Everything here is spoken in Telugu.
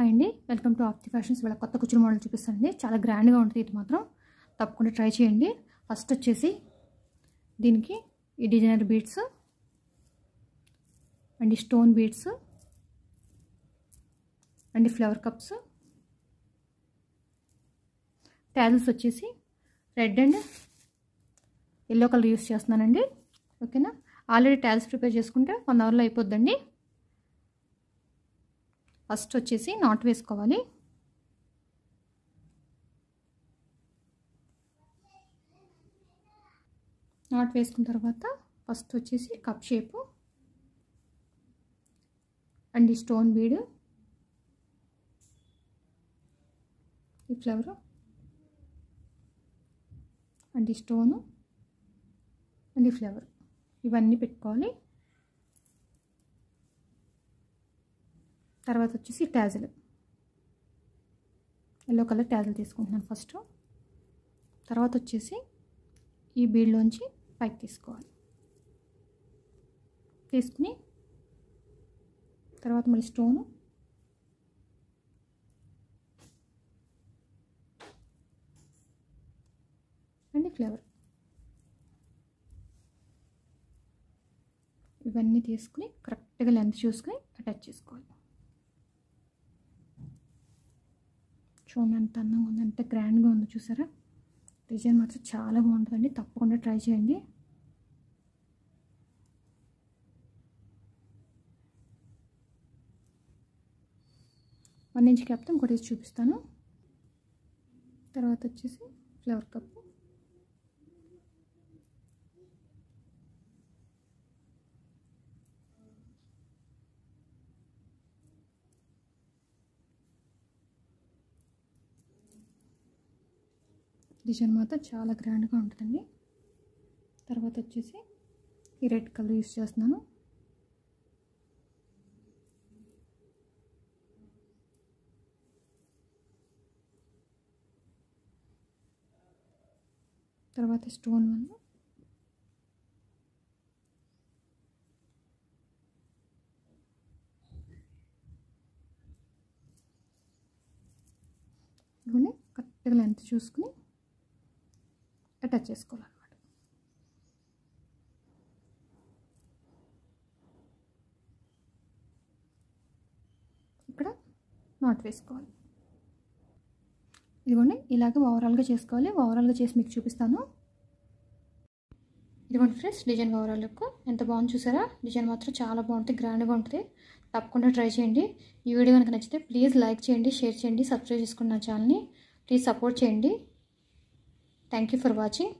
హాయ్ అండి, వెల్కమ్ టు ఆప్తి ఫ్యాషన్స్. వీళ్ళ కొత్త కుచ్చుల మోడల్ చూపిస్తానండి. చాలా గ్రాండ్గా ఉంటుంది. ఇది మాత్రం తప్పకుండా ట్రై చేయండి. ఫస్ట్ వచ్చేసి దీనికి ఈ designer beads and stone beads and flower cups, tassels వచ్చేసి red and yellow colour use చేస్తున్నానండి. ఓకేనా, ఆల్రెడీ టాజిల్స్ ప్రిపేర్ చేసుకుంటే 1 అవర్లో అయిపోద్దండి. ఫస్ట్ వచ్చేసి నాట్ వేసుకోవాలి. నాట్ వేసుకున్న తర్వాత ఫస్ట్ వచ్చేసి కప్ షేపు అండ్ ఈ స్టోన్ బీడ్, ఈ ఫ్లవర్ అండ్ ఈ స్టోను అండ్ ఈ ఫ్లవర్, ఇవన్నీ పెట్టుకోవాలి. తర్వాత వచ్చేసి ట్యాజిల్, ఎల్లో కలర్ ట్యాజిల్ తీసుకుంటున్నాను ఫస్ట్. తర్వాత వచ్చేసి ఈ బీడ్లోంచి పైకి తీసుకోవాలి. తీసుకుని తర్వాత మళ్ళీ స్టోను అండ్ ఫ్లవర్, ఇవన్నీ తీసుకుని కరెక్ట్గా లెంత్ చూసుకుని అటాచ్ చేసుకోవాలి. చూడండి ఎంత అందంగా ఉంది, ఎంత గ్రాండ్గా ఉందో చూసారా. డిజైన్ మాత్రం చాలా బాగుంటుందండి, తప్పకుండా ట్రై చేయండి. వన్ ఇంచ్ క్యాప్తో ఇంకోటి చూపిస్తాను. తర్వాత వచ్చేసి ఫ్లవర్ కప్పు, డిజైన్ మాత్రం చాలా గ్రాండ్గా ఉంటుందండి. తర్వాత వచ్చేసి ఈ రెడ్ కలర్ యూస్ చేస్తున్నాను. తర్వాత స్టోన్ వన్, ఇవన్నీ కరెక్ట్గా లెంత్ చూసుకుని అటాచ్ చేసుకోవాలన్నమాట. ఇక్కడ నాట్ వేసుకోవాలి. ఇదిగోండి ఇలాగే ఓవరాల్గా చేసుకోవాలి. ఓవరాల్గా చేసి మీకు చూపిస్తాను. ఇదిగోండి ఫ్రెండ్స్, డిజైన్ ఓవరాల్ లుక్ ఎంత బాగుంది చూసారా. డిజైన్ మాత్రం చాలా బాగుంటుంది, గ్రాండ్గా ఉంటుంది. తప్పకుండా ట్రై చేయండి. ఈ వీడియో కనుక నచ్చితే ప్లీజ్ లైక్ చేయండి, షేర్ చేయండి, సబ్స్క్రైబ్ చేసుకున్న నా ఛానల్ని ప్లీజ్ సపోర్ట్ చేయండి. Thank you for watching.